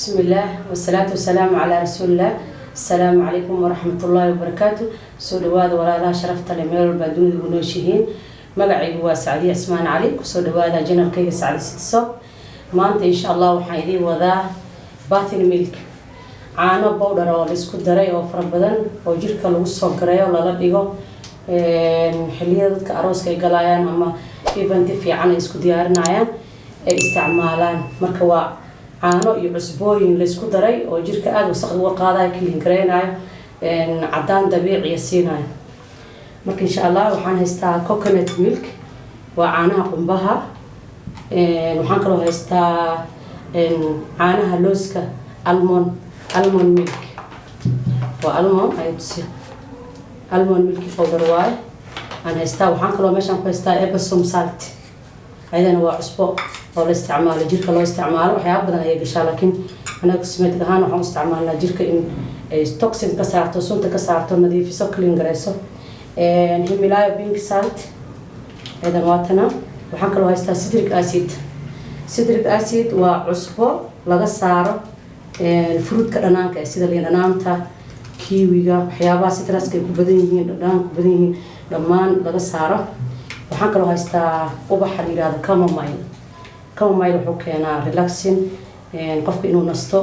بسم الله والصلاة والسلام على رسول الله. السلام عليكم ورحمة الله وبركاته. سودواد ولا لا شرفت لميل بدون البنوشين مقعي هو سعدي عثمان علي وسودواد جنر كي سعدي ستة ما أنت إن شاء الله وحيدي وذا باثن ملك عانو بودر أو لسكو دري أو فربدن أو جيرك الوصف كريه ولا لا بيجو حليه ضد كأروس كي قلايان أما إيفنت في عنا يسكو ديارنا استعمالان مركوا caano iyo cusbooyin la isku daray oo jirka aad wasakh uga qaadayo clean gareynayo cadaan dabiici siinayo marka insha Allah waxaan haystaa coconut milk waa caanaha qumbaha waxaan kaloo haystaa caanaha looska almond milk waa almond milk powder waaye aan haystaa waxaan kaloo meeshan ku haystaa Epsom salt ayadana waa cusbo oo la isticmaalo jirka loo isticmaalo waxyaabo badan ay gashaa laakiin anaga cosmetic ahaan waxaan isticmaalnaa jirka in ay toxin ka saarto sunta ka saarto nadiifiso clean gareyso Himalaya pink salt ayadana waatana waxaan kaloo haystaa citric acid waa cusbo laga saaro fruitka dhanaanka sida liin dhanaanta kiwiga waxyaabaha citruska ay ku badan yihiin dhanaanka ku badan yihiin dhammaan laga saaro waxaan kaloo haystaa ubaxa la yiraahdo chamomile wuxuu keenaa relaxing qofka inuu nasto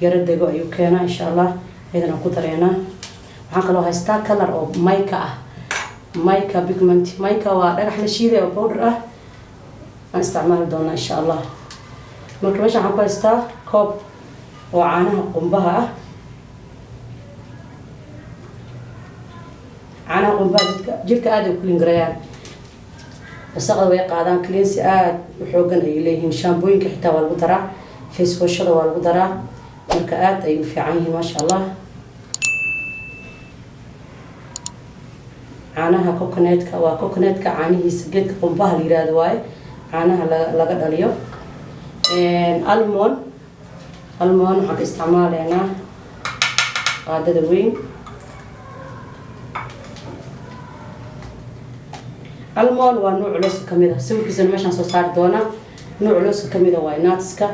yara dego ayuu keenaa insha Allah ayadana ku dareena waxaan kaloo haystaa color oo mica pigment mica waa dhagax la shiiday oo powder ah aan isticmaali doonaa insha Allah marka meesha waxaan ku haystaa koob oo caanaha qumbaha ah caanaha qumbaha jirka aad u clean gareeyaan wasaqada way qaadaan cleansi aad u xoogan ay leeyihiin shaambooyinka xitaa waa lagu daraa face washada waa lagu daraa marka aad ay u fiican yihiin ma sha Allah caanaha coconutka waa coconutka caanihiisa geedka qumbaha la yiraahdo waaye caanaha laga dhaliyo almond waxaan ka isticmaalaynaa qaadada weyn almond waa nooc culays kamid ah sawirkiisana meeshaan soo saari doona nooc culays kamid ah waa nutska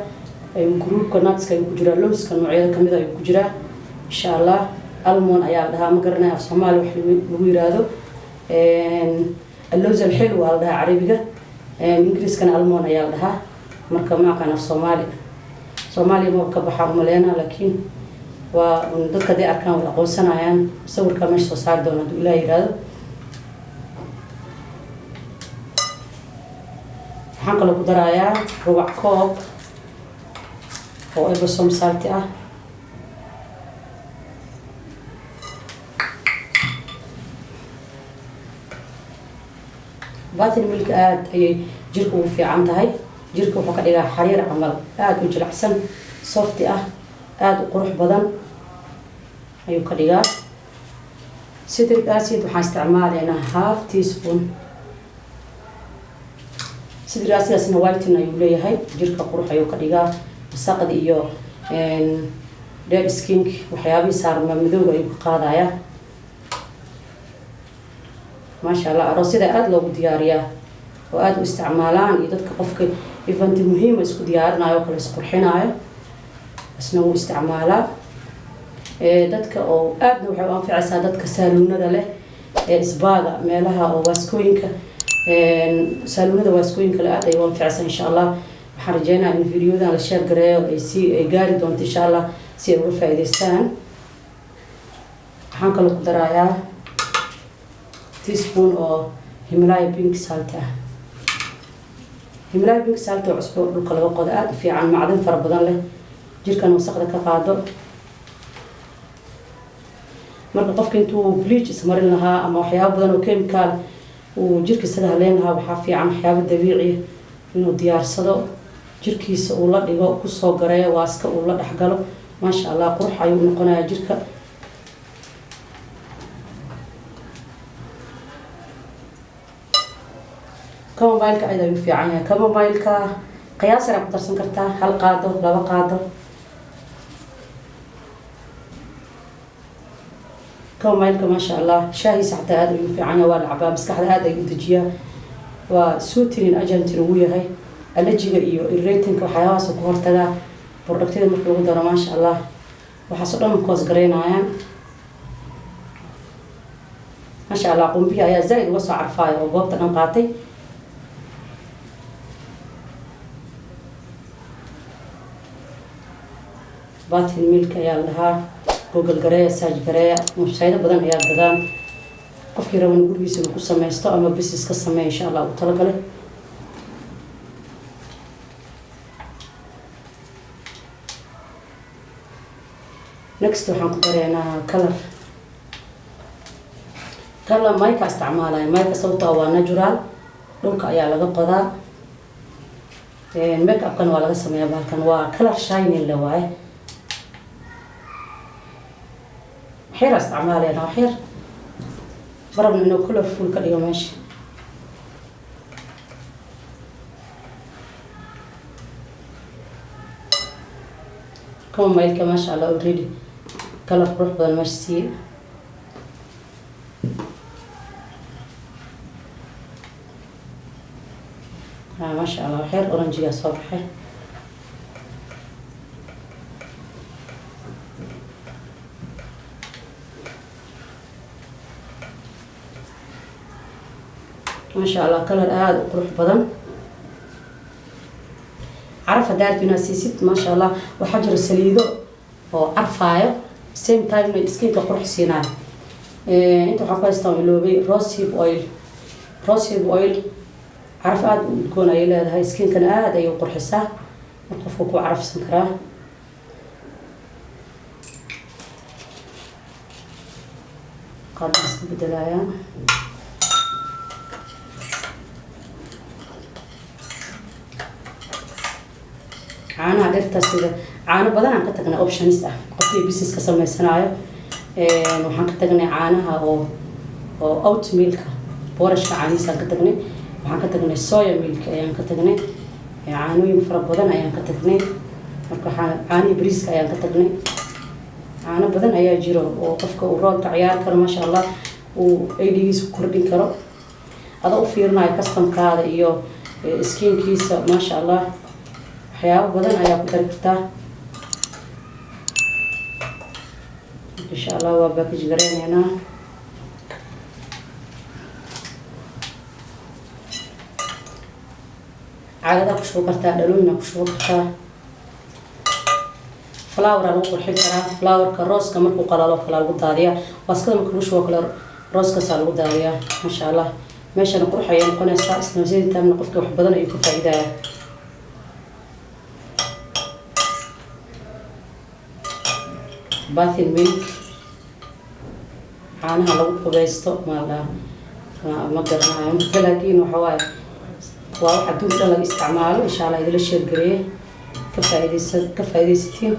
groupka nutska ay ku jiraan lowska noocyada kamid ah ay ku jiraan insha Allah almond ayaa la dhahaa ma garanayo af Soomaali wax lagu yiraahdo اللوز الحلو waa la dhahaa Carabiga Ingiriiskana almond ayaa la dhahaa marka ma aqaan af Soomaali ma ka baxaa umaleena laakiin waa dadka ay arkaan wada aqoonsanayaan sawirka meesha soo saari doona haduu Ilaahay yiraahdo waxaan kaloo ku darayaa rubac koob oo Epsom salt ah batin milk aad ayay jirka u fiican tahay jirka wuxuu ka dhigaa xariir camal aad u jilicsan soft ah aad u qurux badan ayuu ka dhigaa citric acid waxaan isticmaalaynaa half teaspoon sidaasna whiten ayuu leeyahay jirka qurux ayuu ka dhigaa wasaqda iyo dead skin waxyaabaha saarma madowga ayuu ka qaadayaa ma sha Allah aroosida aad loogu diyaariyaa oo aad u isticmaalaan iyo dadka qofka event muhiim isku diyaarinayo kala isqurxinayo isna uu isticmaalaa dadka oo aad waxay u anfacaysaa dadka saaluunada leh isbaaga meelaha oo waaskooyinka saaluunada waaskooyinka la aad ay u anfacaysaa insha Allah waxaan rajeynayaa in videodan la share gareeyo ay gaari doonto insha Allah si ay uga faa'iideystaan waxaan kaloo ku darayaa teaspoon oo Himalaya pink salt ah Himalaya pink salt oo cusbo dhulka laga qodo aad u fiican macdan fara badan leh jirkan wasaqda ka qaado marka qofka intuu bleach ismarin lahaa ama waxyaabo badan oo chemical uu jirkiisa haleen lahaa waxa fiican waxyaabo dabiici inuu diyaarsado jirkiisa uu la dhigo ku soo gareeyo waaska uu la dhaxgalo ma sha Allah qurux ayuu noqonayaa jirka chamomile ayda ayuu fiican yahay chamomile qiyaas yar ku darsan kartaa hal qaado laba qaado chamomile ma sha Allah shaahi saxda aad ayuu fiican yahay waa la cabaa maskaxda aad ayuu dejiyaa waa soothing agent uu yahay allergiga iyo irritating waxyaabahaas ku hortaga productyada marka lagu daro maasha allah waxaas oo dhan koos gareynayaan maasha allah qumbihi ayaa zaaid uga soo carfaayo oo goobta dhan qaatay baatil milk ayaa la dhahaa google gareeya saaj gareeya websaydo badan ayaa gadaan qofkii raba in gurigiisa lagu samaysto ama business ka sameeyo insha allah u talagalay next waxaan ku dareynaa color mayka isticmaalaya mayka sababtoo waa natural dhulka ayaa laga qodaa make upkan waa laga sameeyaa bahalkan waa color shining la waaye waxyar isticmaalayna waxyar barabna inuu colorful ka dhigo meesha kama maylka maasha allah already color qurux badan meesha siiye ما شاء الله خير أورنجية صبحي ما شاء الله كلر قروح بدن عرفة دارت بناسيسيت ما شاء الله وحجر السليدو وعرفايو سيم تايم السكين كقروح سيناي انتو حقا يستعملوا بي روسيب اويل عرف تكون أي لا هاي سكين كان أي قرحسة نقفوك وعرف سكرة قد بدلايا عانا عرفت سيدا عانا بدنا عن كتجنا أوبشنز قفي بيسيس كسر سنايا وحن كتجنا عانها أو أوت ميلك بورش كعانيس كتجنا waxaan ka tagnay soya milk ayaan ka tagnay caanooyin fara badan ayaan ka tagnay marka caani bariiska ayaan ka tagnay caano badan ayaa jiro oo qofka uu roolka ciyaar karo maasha allah uu aydigiisa kordhin karo adoo u fiirinayo customkaada iyo skinkiisa maasha allah waxyaabo badan ayaa ku dari kartaa insha allah waa package gareynaynaa عادة كشوف برتا دلونا كشوف برتا فلاور لو قرحين كرا فلاور كروس كمان قلالو كلا القطارية بس كده مكروش وكلا روس كسال القطارية ما شاء الله ماشي نقول حيان قناة ساس نزيد تام نقفك وحبضنا يكون فائدة باث الميلك عنها لو قبيستو ما قدرنا متلاقين وحواي وواحد دون تلا استعماله إن شاء الله إذا ليش يرجعيه كفايدة ستين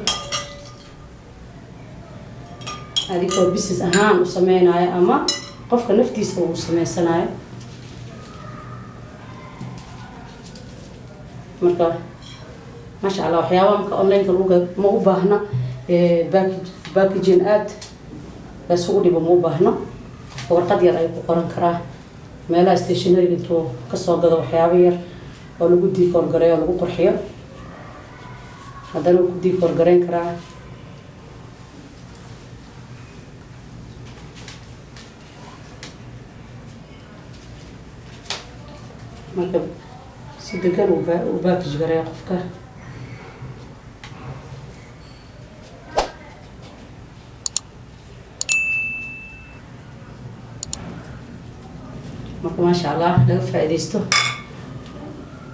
هذه كل بيسز أهان وسميناه أما قف نفتي سو سمين سناه مركا ما شاء الله حيوان كأونلاين كلوجا مو بهنا باكجين آد بسوقي بمو بهنا ورقد يرأي بقرن كراه meelaha stationary intuu kasoo gado waxyaabo yar oo lagu diikoor gareeyo oo lagu qurxiyo haddana ku diikoor gareyn karaa marka si degan uu package gareeyo qofka ما شاء الله لقى فائدته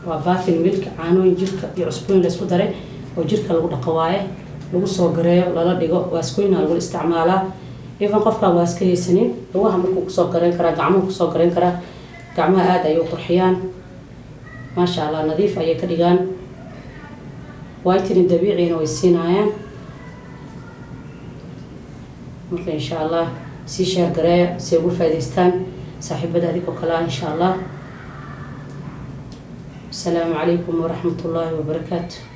وباث الملك عانوين جرك يعصبون لسه دري وجرك لو دقوايه لو سو غريو لا دغو واسكوينا لو استعمالا إذا قفك واسكي سنين هو هم كسو غرين كرا gacmo كسو غرين كرا gacmaha aad ay u qurxiyaan ما شاء الله نظيف ay ka dhigaan whitening dabiiciina way siinayaan marka insha Allah si share gareeyo si ugu faa'iideystaan صاحبة هذيك وكلا إن شاء الله. السلام عليكم ورحمة الله وبركاته.